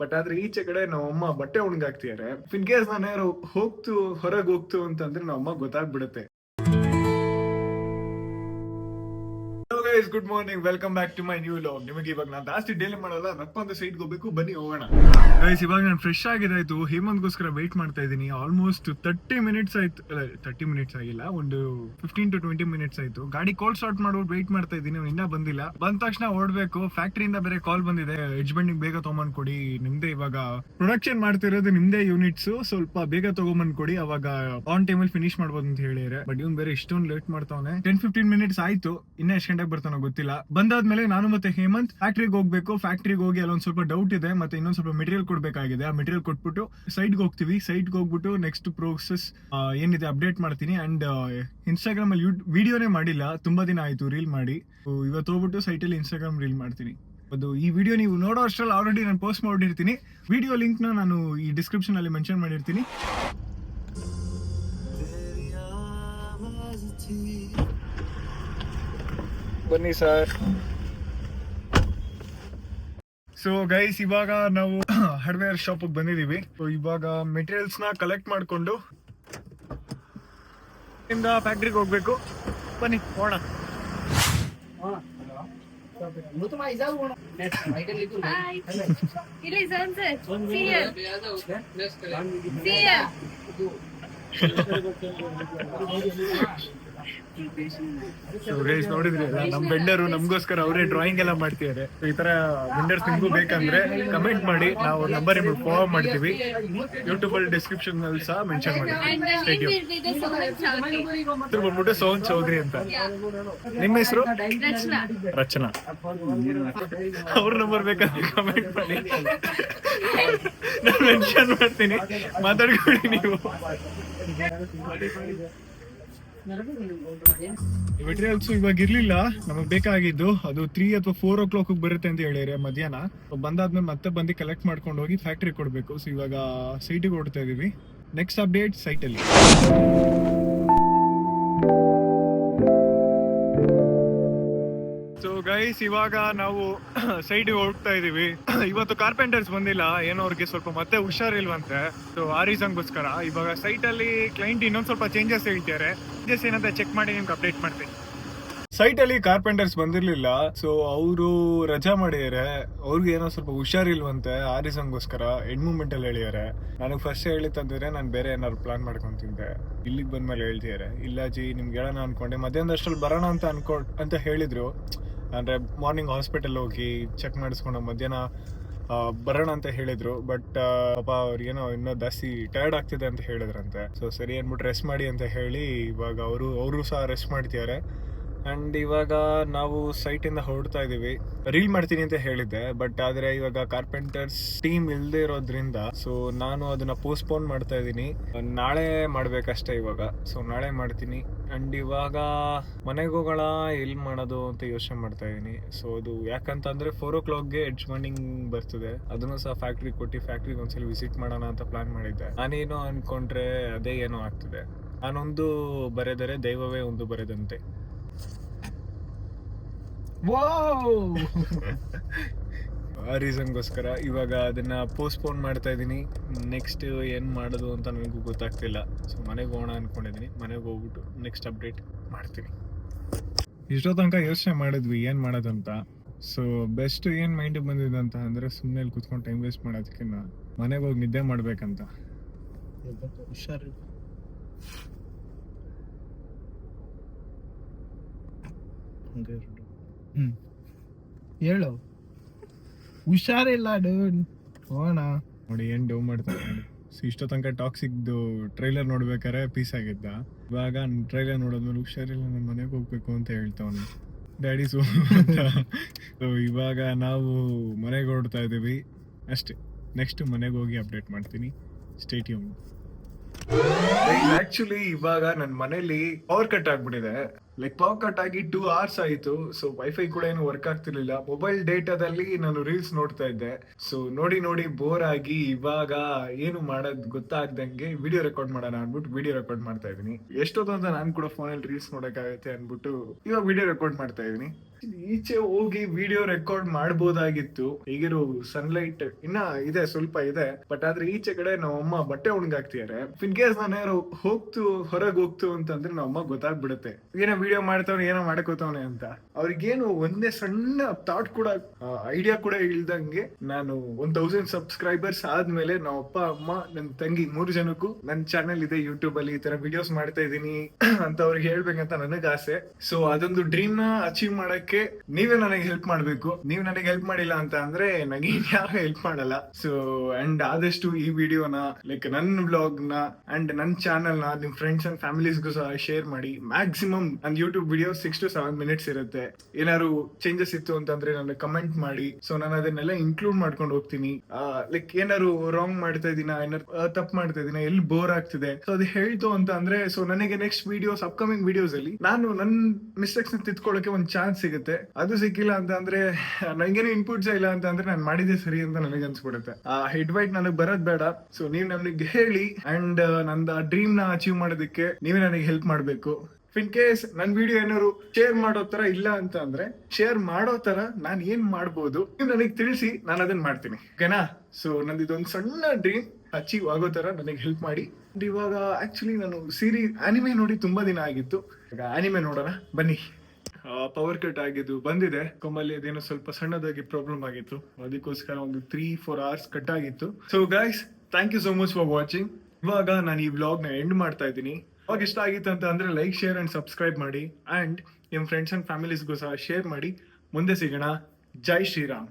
But ಆದ್ರೆ ಈಚೆ ಕಡೆ ನಾವಮ್ಮ ಬಟ್ಟೆ ಒಣಗಾಕ್ತಿದ್ದಾರೆ. ಇನ್ ಕೇಸ್ ನಾನು ಯಾರು ಹೊರಗೆ ಹೋಗ್ತು ಅಂತಂದ್ರೆ ನಾವಮ್ಮ ಗೊತ್ತಾಗ್ಬಿಡುತ್ತೆ. Good morning, welcome back to my new vlog. ನಿಮಗೆ ಇವಾಗ ನಾನು ಜಾಸ್ತಿ ಡೈಲಿ ಮಾಡಲ್ಲ, ರಪ್ಪ ಅಂತ ಸೈಡ್ಗೆ ಹೋಗ್ಬೇಕು, ಬನ್ನಿ ಹೋಗೋಣ. ಗೈಸ್, ಇವಾಗ ನಾನು ಫ್ರೆಶ್ ಆಗಿದಾಯ್ತು, ಹೇಮಂತ್ಗೋಸ್ಕರ ವೆಯ್ಟ್ ಮಾಡ್ತಾ ಇದ್ದೀನಿ. ಆಲ್ಮೋಸ್ಟ್ 30 ಮಿನಿಟ್ಸ್ ಆಯ್ತು. 30 ಮಿನಿಟ್ಸ್ ಆಗಿಲ್ಲ, ಒಂದು 15 to 20 ಮಿನಿಟ್ಸ್ ಆಯ್ತು. ಗಾಡಿ ಕೋಲ್ಡ್ ಸ್ಟಾರ್ಟ್ ಮಾಡ್ಬಿಟ್ಟು ವೆಯ್ಟ್ ಮಾಡ್ತಾ ಇದ್ದೀನಿ, ಇನ್ನೂ ಬಂದಿಲ್ಲ. ಬಂದ ತಕ್ಷಣ ಓಡ್ಬೇಕು. ಫ್ಯಾಕ್ಟ್ರಿಯಿಂದ ಬೇರೆ ಕಾಲ್ ಬಂದಿದೆ, ಎಡ್ಜ್ಬೆಂಡಿಂಗ್ ಬೇಗ ತಗೊಂಬಂದ್ ಕೊಡಿ, ನಿಮ್ದೇ ಇವಾಗ ಪ್ರೊಡಕ್ಷನ್ ಮಾಡ್ತಿರೋದು ನಿಮ್ದೇ ಯೂನಿಟ್ಸ್, ಸ್ವಲ್ಪ ಬೇಗ ತಗೊಂಬಂದ್ ಕೊಡಿ, ಅವಾಗ ಆನ್ ಟೈಮಲ್ಲಿ ಫಿನಿಶ್ ಮಾಡ್ಬೋದು ಅಂತ ಹೇಳಿದ್ರೆ. ಬಟ್ ಇವ್ನು ಬೇರೆ ಇಷ್ಟೊಂದು ಲೇಟ್ ಮಾಡ್ತಾವನೆ. 10-15 ಮಿನಿಟ್ಸ್ ಆಯ್ತು, ಇನ್ನ ಎಷ್ಟು ಗಂಟೆಗೆ ಬರ್ತಾನೋ ಗೊತ್ತಿಲ್ಲ. ಬಂದಾದ್ಮೇಲೆ ನಾನು ಮತ್ತೆ ಹೇಮಂತ್ ಫ್ಯಾಕ್ಟ್ರಿಗೆ ಹೋಗ್ಬೇಕು. ಫ್ಯಾಕ್ಟ್ರಿಗೆ ಹೋಗಿ ಅಲ್ಲೊಂದ್ ಸ್ವಲ್ಪ ಡೌಟ್ ಇದೆ, ಮತ್ತೆ ಇನ್ನೊಂದ್ ಸ್ವಲ್ಪ ಮೆಟೀರಿಯಲ್ ಕೊಡ್ಬೇಕಾಗಿದೆ. ಆ ಮೆಟೀರಿಯಲ್ ಕೊಟ್ಬಿಟ್ಟು ಸೈಟ್ಗೆ ಹೋಗ್ತೀವಿ. ಸೈಟ್ಗೆ ಹೋಗ್ಬಿಟ್ಟು ನೆಕ್ಸ್ಟ್ ಪ್ರೋಸೆಸ್ ಏನಿದೆ ಅಪ್ಡೇಟ್ ಮಾಡ್ತೀನಿ. ಅಂಡ್ ಇನ್ಸ್ಟಾಗ್ರಾಮ್ ಅಲ್ಲಿ ವಿಡಿಯೋನೇ ಮಾಡಿಲ್ಲ, ತುಂಬಾ ದಿನ ಆಯ್ತು ರೀಲ್ ಮಾಡಿ. ಇವತ್ತು ಹೋಗ್ಬಿಟ್ಟು ಸೈಟಲ್ಲಿ ಇನ್ಸ್ಟಾಗ್ರಾಮ್ ರೀಲ್ ಮಾಡ್ತೀನಿ. ಅದು ಈ ವಿಡಿಯೋ ನೀವು ನೋಡೋ ಅಷ್ಟ್ರಲ್ಲಿ ಆಲ್ರೆಡಿ ನಾನು ಪೋಸ್ಟ್ ಮಾಡಿರ್ತೀನಿ. ವಿಡಿಯೋ ಲಿಂಕ್ ನಾನು ಈ ಡಿಸ್ಕ್ರಿಪ್ಷನ್ ಅಲ್ಲಿ ಮೆನ್ಷನ್ ಮಾಡಿರ್ತೀನಿ. ಬನ್ನಿ ಸರ್. ಸೊ ಗೈಸ್, ಇವಾಗ ನಾವು ಹಾರ್ಡ್ವೇರ್ ಶಾಪ್ ಬಂದಿದೀವಿ. ಸೊ ಇವಾಗ ಮೆಟೀರಿಯಲ್ಸ್ ನ ಕಲೆಕ್ಟ್ ಮಾಡ್ಕೊಂಡು ಫ್ಯಾಕ್ಟ್ರಿಗೆ ಹೋಗ್ಬೇಕು. ಬನ್ನಿ ಹೋಗೋಣ. ನೋಡಿದ್ರಿ ನಮ್ ವೆಂಡರು ನಮ್ಗೋಸ್ಕರ ಅವರೇ ಡ್ರಾಯಿಂಗ್ ಎಲ್ಲ ಮಾಡ್ತಿದ್ದಾರೆ. ಈ ತರ ವೆಂಡರ್ಸ್ ನಿಮ್ಗೂ ಬೇಕಂದ್ರೆ ಕಮೆಂಟ್ ಮಾಡಿ, ನಾವು ನಂಬರ್ ನಿಮ್ಗೆ ಫಾರ್ವರ್ಡ್ ಮಾಡ್ತೀವಿ. ಯೂಟ್ಯೂಬ್ ಅಲ್ಲಿ ಡಿಸ್ಕ್ರಿಪ್ಷನ್ ಅಲ್ಲಿ ಸಹ ಮೆನ್ಷನ್ ಮಾಡಿ. ಬಂದ್ಬಿಟ್ಟು ಸೋಹನ್ ಚೌಧರಿ ಅಂತ. ನಿಮ್ಮ ಹೆಸರು? ರಚನಾ. ಅವ್ರ ನಂಬರ್ ಬೇಕಂದ್ರೆ ಕಮೆಂಟ್ ಮಾಡಿ, ನಾನು ಮೆನ್ಷನ್ ಮಾಡ್ತೀನಿ, ಮಾತಾಡ್ಕೊಳ್ಳಿ ನೀವು. ಮೆಟೀರಿಯಲ್ಸ್ ಇವಾಗ ಇರ್ಲಿಲ್ಲ, ನಮಗ್ ಬೇಕಾಗಿದ್ದು ಅದು 3 ಅಥವಾ 4 o'clock ಬರುತ್ತೆ ಅಂತ ಹೇಳಿದ್ರೆ ಮಧ್ಯಾಹ್ನ. ಬಂದಾದ್ಮೇಲೆ ಮತ್ತೆ ಬಂದು ಕಲೆಕ್ಟ್ ಮಾಡ್ಕೊಂಡು ಹೋಗಿ ಫ್ಯಾಕ್ಟ್ರಿ ಕೊಡ್ಬೇಕು. ಸೊ ಇವಾಗ ಸೈಟಿಗೆ ಹೊಡ್ತಾ ಇದೀವಿ. ನೆಕ್ಸ್ಟ್ ಅಪ್ಡೇಟ್ ಸೈಟ್ ಅಲ್ಲಿ. ಸೊ ಗೈಸ್, ಇವಾಗ ನಾವು ಸೈಡ್ ಹೋಗ್ತಾ ಇದೀವಿ. ಇವತ್ತು ಕಾರ್ಪೆಂಟರ್ಸ್ ಬಂದಿಲ್ಲ, ಏನೋ ಅವ್ರಿಗೆ ಸ್ವಲ್ಪ ಮತ್ತೆ ಹುಷಾರಿಲ್ವಂತೆ. ಸೊ ಆ ರೀಸನ್ಗೋಸ್ಕರ ಇವಾಗ ಸೈಟ್ ಅಲ್ಲಿ ಕ್ಲೈಂಟ್ ಇನ್ನೊಂದ್ ಸ್ವಲ್ಪ ಚೇಂಜಸ್ ಹೇಳ್ತಿದ್ದಾರೆ. ಚೇಂಜಸ್ ಏನಂತ ಚೆಕ್ ಮಾಡಿ ನಿಮ್ಗೆ ಅಪ್ಡೇಟ್ ಮಾಡ್ತೀನಿ. ಸೈಟ್ ಅಲ್ಲಿ ಕಾರ್ಪೆಂಟರ್ಸ್ ಬಂದಿರ್ಲಿಲ್ಲ, ಸೊ ಅವರು ರಜಾ ಮಾಡಿದ್ದಾರೆ. ಅವ್ರಿಗೆ ಏನೋ ಸ್ವಲ್ಪ ಹುಷಾರಿಲ್ವಂತೆ, ಆ ರೀಸನ್ಗೋಸ್ಕರ ಎಂಡ್ ಮೂಮೆಂಟ್ ಅಲ್ಲಿ ಹೇಳಿದ್ದಾರೆ. ನನಗೆ ಫಸ್ಟ್ ಹೇಳಿತ್ತಂದ್ರೆ ನಾನು ಬೇರೆ ಏನಾದ್ರು ಪ್ಲಾನ್ ಮಾಡ್ಕೊಂತಿದ್ದೆ. ಇಲ್ಲಿಗೆ ಬಂದ್ಮೇಲೆ ಹೇಳ್ತಿದ್ದಾರೆ, ಇಲ್ಲ ಜಿ ನಿಮ್ಗೆ ಹೇಳೋಣ ಅನ್ಕೊಂಡೆ, ಮಧ್ಯಾಹ್ನದಷ್ಟರಲ್ಲಿ ಬರೋಣ ಅಂತ ಹೇಳಿದ್ರು. ಅಂದ್ರೆ ಮಾರ್ನಿಂಗ್ ಹಾಸ್ಪಿಟಲ್ ಹೋಗಿ ಚೆಕ್ ಮಾಡಿಸ್ಕೊಂಡು ಮಧ್ಯಾಹ್ನ ಬರೋಣ ಅಂತ ಹೇಳಿದ್ರು. ಬಟ್ ಪಾಪ ಅವ್ರಿಗೇನೋ ಇನ್ನೂ ಜಾಸ್ತಿ ಟಯರ್ಡ್ ಆಗ್ತಿದೆ ಅಂತ ಹೇಳಿದ್ರಂತೆ. ಸೊ ಸರಿ ಅಂದ್ಬಿಟ್ಟು ರೆಸ್ಟ್ ಮಾಡಿ ಅಂತ ಹೇಳಿ ಇವಾಗ ಅವರು ಸಹ ರೆಸ್ಟ್ ಮಾಡ್ತಿದ್ದಾರೆ. ಅಂಡ್ ಇವಾಗ ನಾವು ಸೈಟ್ ಇಂದ ಹೊರಡ್ತಾ ಇದೀವಿ. ರೀಲ್ ಮಾಡ್ತೀನಿ ಅಂತ ಹೇಳಿದ್ದೆ, ಬಟ್ ಆದ್ರೆ ಇವಾಗ ಕಾರ್ಪೆಂಟರ್ಸ್ ಟೀಮ್ ಇಲ್ದೇ ಇರೋದ್ರಿಂದ ಸೊ ನಾನು ಅದನ್ನ ಪೋಸ್ಟ್ಪೋನ್ ಮಾಡ್ತಾ ಇದೀನಿ. ನಾಳೆ ಮಾಡ್ಬೇಕಷ್ಟೇ ಇವಾಗ. ಸೊ ನಾಳೆ ಮಾಡ್ತೀನಿ. ಅಂಡ್ ಇವಾಗ ಮನೆಗೆ ಹೋಗೋಣ, ಎಲ್ಲಿ ಮಾಡೋದು ಅಂತ ಯೋಚನೆ ಮಾಡ್ತಾ ಇದೀನಿ. ಸೊ ಅದು ಯಾಕಂತಂದ್ರೆ 4 o'clockಗೆ ಎಡ್ಜ್ಬೆಂಡಿಂಗ್ ಬರ್ತದೆ. ಅದನ್ನು ಸಹ ಫ್ಯಾಕ್ಟ್ರಿಗೆ ಕೊಟ್ಟು ಫ್ಯಾಕ್ಟ್ರಿಗೆ ಒಂದ್ಸಲ ವಿಸಿಟ್ ಮಾಡೋಣ ಅಂತ ಪ್ಲಾನ್ ಮಾಡಿದ್ದೆ. ನಾನೇನೋ ಅನ್ಕೊಂಡ್ರೆ ಅದೇ ಏನೋ ಆಗ್ತದೆ. ನಾನೊಂದು ಬರೆದರೆ ದೈವವೇ ಒಂದು ಬರೆದಂತೆ. ಆ ರೀಸನ್ಗೋಸ್ಕರ ಇವಾಗ ಅದನ್ನ ಪೋಸ್ಟ್ಪೋನ್ ಮಾಡ್ತಾ ಇದ್ದೀನಿ. ನೆಕ್ಸ್ಟ್ ಏನ್ ಮಾಡೋದು ಅಂತ ನನಗೂ ಗೊತ್ತಾಗ್ತಿಲ್ಲ. ಸೊ ಮನೆಗೆ ಹೋಗೋಣ ಅನ್ಕೊಂಡಿದ್ದೀನಿ. ಮನೆಗೆ ಹೋಗ್ಬಿಟ್ಟು ನೆಕ್ಸ್ಟ್ ಅಪ್ಡೇಟ್ ಮಾಡ್ತೀನಿ. ಇಷ್ಟೋ ತನಕ ಯೋಚನೆ ಮಾಡಿದ್ವಿ ಏನ್ ಮಾಡೋದಂತ. ಸೊ ಬೆಸ್ಟ್ ಏನ್ ಮೈಂಡ್ ಬಂದಿದೆ ಅಂತ ಅಂದ್ರೆ ಸುಮ್ಮನೆ ಇಲ್ಲಿ ಕುತ್ಕೊಂಡು ಟೈಮ್ ವೇಸ್ಟ್ ಮಾಡೋದಕ್ಕಿಂತ ಮನೆಗೆ ಹೋಗಿ ನಿದ್ದೆ ಮಾಡ್ಬೇಕಂತ. ಹುಷಾರು ಹೇಳು, ಹುಷಾರಿಲ್ಲ ಡೂಡ್. ಹೋಗೋಣ ನೋಡಿ ಏನ್ ಡೌ ಮಾಡ್ತಾರೆ ನೋಡಿ. ಇಷ್ಟೋ ತನಕ ಟಾಕ್ಸಿಕ್ದು ಟ್ರೈಲರ್ ನೋಡ್ಬೇಕಾರೆ ಪೀಸ್ ಆಗಿದ್ದ. ಇವಾಗ ಟ್ರೈಲರ್ ನೋಡೋದ್ಮೇಲೆ ಹುಷಾರಿಲ್ಲ, ನನ್ನ ಮನೆಗೆ ಹೋಗ್ಬೇಕು ಅಂತ ಹೇಳ್ತಾವನು ಡ್ಯಾಡಿ. ಸೊ ಇವಾಗ ನಾವು ಮನೆಗೆ ಹೊರಡ್ತಾ ಇದೀವಿ ಅಷ್ಟೇ. ನೆಕ್ಸ್ಟ್ ಮನೆಗೆ ಹೋಗಿ ಅಪ್ಡೇಟ್ ಮಾಡ್ತೀನಿ. Stay tuned. ಆಕ್ಚುಲಿ ಇವಾಗ ನನ್ನ ಮನೇಲಿ ಪವರ್ ಕಟ್ ಆಗ್ಬಿಟ್ಟಿದೆ. ಲೈಕ್ ಪವರ್ ಕಟ್ ಆಗಿ 2 hours ಆಯಿತು. ಸೊ ವೈಫೈ ಕೂಡ ಏನು ವರ್ಕ್ ಆಗ್ತಿರ್ಲಿಲ್ಲ. ಮೊಬೈಲ್ ಡೇಟಾದಲ್ಲಿ ನಾನು ರೀಲ್ಸ್ ನೋಡ್ತಾ ಇದ್ದೆ. ಸೊ ನೋಡಿ ನೋಡಿ ಬೋರ್ ಆಗಿ ಇವಾಗ ಏನು ಮಾಡೋದು ಗೊತ್ತಾಗ್ದಂಗೆ ವಿಡಿಯೋ ರೆಕಾರ್ಡ್ ಮಾಡೋಣ ಅನ್ಬಿಟ್ಟು ವಿಡಿಯೋ ರೆಕಾರ್ಡ್ ಮಾಡ್ತಾ ಇದೀನಿ. ಎಷ್ಟೊತ್ತು ಅಂತ ನಾನು ಕೂಡ ಫೋನಲ್ಲಿ ರೀಲ್ಸ್ ನೋಡಕ್ಕಾಗತ್ತೆ ಅನ್ಬಿಟ್ಟು ಇವಾಗ ವಿಡಿಯೋ ರೆಕಾರ್ಡ್ ಮಾಡ್ತಾ ಇದೀನಿ. ಈಚೆ ಹೋಗಿ ವಿಡಿಯೋ ರೆಕಾರ್ಡ್ ಮಾಡ್ಬೋದಾಗಿತ್ತು. ಈಗಿರೋ ಸನ್ಲೈಟ್ ಇನ್ನ ಇದೆ, ಸ್ವಲ್ಪ ಇದೆ. ಬಟ್ ಆದ್ರೆ ಈಚೆ ಕಡೆ ನಮ್ಮಮ್ಮ ಬಟ್ಟೆ ಒಣಗಾಕ್ತಿದ್ದಾರೆ. ಇನ್ ಕೇಸ್ ನಾನು ಯಾರು ಹೊರಗೆ ಹೋಗ್ತು ಅಂತಂದ್ರೆ ನಮ್ಮಮ್ಮ ಗೊತ್ತಾಗ್ಬಿಡುತ್ತೆ ಏನೋ ವಿಡಿಯೋ ಮಾಡ್ತಾವ್ನೆ, ಏನೋ ಮಾಡಕೋತಾವನೆ ಅಂತ. ಅವ್ರಿಗೇನು ಒಂದೇ ಸಣ್ಣ ಥಾಟ್ ಕೂಡ, ಐಡಿಯಾ ಕೂಡ ಇಲ್ದಂಗೆ ನಾನು 1000 ಸಬ್ಸ್ಕ್ರೈಬರ್ಸ್ ಆದ್ಮೇಲೆ ನಮ್ಮ ಅಪ್ಪ ಅಮ್ಮ ನನ್ನ ತಂಗಿ 3 ಜನಕ್ಕೂ ನನ್ನ ಚಾನೆಲ್ ಇದೆ ಯೂಟ್ಯೂಬ್ ಅಲ್ಲಿ, ಈ ತರ ವಿಡಿಯೋಸ್ ಮಾಡ್ತಾ ಇದೀನಿ ಅಂತ ಅವ್ರಿಗೆ ಹೇಳ್ಬೇಕಂತ ನನಗೆ ಆಸೆ. ಸೊ ಅದೊಂದು ಡ್ರೀಮ್ ನ ಅಚೀವ್ ಮಾಡಕ್ಕೆ ನೀವೇ ನನಗೆ ಹೆಲ್ಪ್ ಮಾಡ್ಬೇಕು. ನೀವ್ ನನಗೆ ಹೆಲ್ಪ್ ಮಾಡಿಲ್ಲ ಅಂತ ಅಂದ್ರೆ ನನಗೆ ಯಾರು ಹೆಲ್ಪ್ ಮಾಡಲ್ಲ. ಸೊ ಅಂಡ್ ಆದಷ್ಟು ಈ ವಿಡಿಯೋನ ಲೈಕ್ ನನ್ನ ಬ್ಲಾಗ್ ನ ಅಂಡ್ ನನ್ನ ಚಾನೆಲ್ ನ ನಿಮ್ ಫ್ರೆಂಡ್ಸ್ ಅಂಡ್ ಫ್ಯಾಮಿಲೀಸ್ಗೂ ಸಹ ಶೇರ್ ಮಾಡಿ. ಮ್ಯಾಕ್ಸಿಮಮ್ ನನ್ನ ಯೂಟ್ಯೂಬ್ ವಿಡಿಯೋ 6 to 7 minutes ಇರುತ್ತೆ. ಏನಾದ್ರು ಚೇಂಜಸ್ ಇತ್ತು ಅಂತಂದ್ರೆ ನನಗೆ ಕಮೆಂಟ್ ಮಾಡಿ. ಸೊ ನಾನು ಅದನ್ನೆಲ್ಲ ಇನ್ಕ್ಲೂಡ್ ಮಾಡ್ಕೊಂಡು ಹೋಗ್ತೀನಿ. ಲೈಕ್ ಏನಾದ್ರು ರಾಂಗ್ ಮಾಡ್ತಾ ಇದೀನ, ಏನಾರು ತಪ್ಪು ಮಾಡ್ತಾ ಇದೀನ, ಎಲ್ಲಿ ಬೋರ್ ಆಗ್ತಿದೆ, ಸೊ ಅದು ಹೇಳ್ತು ಅಂತ ಅಂದ್ರೆ ಸೊ ನನಗೆ ನೆಕ್ಸ್ಟ್ ವಿಡಿಯೋಸ್, ಅಪ್ಕಮಿಂಗ್ ವಿಡಿಯೋಸ್ ಅಲ್ಲಿ ನಾನು ನನ್ನ ಮಿಸ್ಟೇಕ್ಸ್ ನ ತಿದ್ಕೊಳ್ಳೋಕೆ ಒಂದು ಚಾನ್ಸ್ ಸಿಗುತ್ತೆ. ಅದು ಸಿಕ್ಕಿಲ್ಲ ಅಂತ ಅಂದ್ರೆ ನಂಗೇನು ಇನ್ಪುಟ್ಸ್ ಇಲ್ಲ ಅಂತ ಅಂದ್ರೆ ನಾನು ಮಾಡಿದೆ ಸರಿ ಅಂತ ನನಗೆ ಅನ್ಸ್ಬಿಡುತ್ತೆ. ಆ ಹೆಡ್ ವೈಟ್ ನನಗೆ ಬರೋದ್ ಬೇಡ. ಸೊ ನೀವ್ ನನಗೆ ಹೇಳಿ ಅಂಡ್ ನಂದು ಡ್ರೀಮ್ ನ ಅಚೀವ್ ಮಾಡೋದಕ್ಕೆ ನೀವೇ ನನಗೆ ಹೆಲ್ಪ್ ಮಾಡ್ಬೇಕು. ಇನ್ ಕೇಸ್ ನನ್ ವಿಡಿಯೋ ಏನಾದ್ರು ಶೇರ್ ಮಾಡೋ ತರ ಇಲ್ಲ ಅಂತ ಅಂದ್ರೆ ಶೇರ್ ಮಾಡೋ ತರ ನಾನ್ ಏನ್ ಮಾಡ್ಬೋದು ನೀವು ನನಗೆ ತಿಳಿಸಿ, ನಾನು ಅದನ್ನ ಮಾಡ್ತೀನಿ. ಓಕೆನಾ? ಸೊ ನಂದು ಇದೊಂದು ಸಣ್ಣ ಡ್ರೀಮ್ ಅಚೀವ್ ಆಗೋ ತರ ನನಗೆ ಹೆಲ್ಪ್ ಮಾಡಿ. ಇವಾಗ ಆಕ್ಚುಲಿ ನಾನು ಆನಿಮೆ ನೋಡಿ ತುಂಬಾ ದಿನ ಆಗಿತ್ತು. ಈಗ ಆನಿಮೆ ನೋಡೋಣ ಬನ್ನಿ. ಪವರ್ ಕಟ್ ಆಗಿದ್ದು ಬಂದಿದೆ. ಕೊಮ್ಮಲ್ಲಿ ಅದೇನೋ ಸ್ವಲ್ಪ ಸಣ್ಣದಾಗಿ ಪ್ರಾಬ್ಲಮ್ ಆಗಿತ್ತು, ಅದಕ್ಕೋಸ್ಕರ ಒಂದು 3-4 hours ಕಟ್ ಆಗಿತ್ತು. So guys, thank you so much for watching. ಇವಾಗ ನಾನು ಈ ವ್ಲಾಗ್ ನ ಎಂಡ್ ಮಾಡ್ತಾ ಇದ್ದೀನಿ. ಇವಾಗ ಇಷ್ಟ ಆಗಿತ್ತು ಅಂತ ಅಂದ್ರೆ ಲೈಕ್, ಶೇರ್ ಅಂಡ್ ಸಬ್ಸ್ಕ್ರೈಬ್ ಮಾಡಿ ಅಂಡ್ ನಿಮ್ ಫ್ರೆಂಡ್ಸ್ ಅಂಡ್ ಫ್ಯಾಮಿಲೀಸ್ಗೂ ಸಹ ಶೇರ್ ಮಾಡಿ. ಮುಂದೆ ಸಿಗೋಣ. ಜೈ ಶ್ರೀರಾಮ್.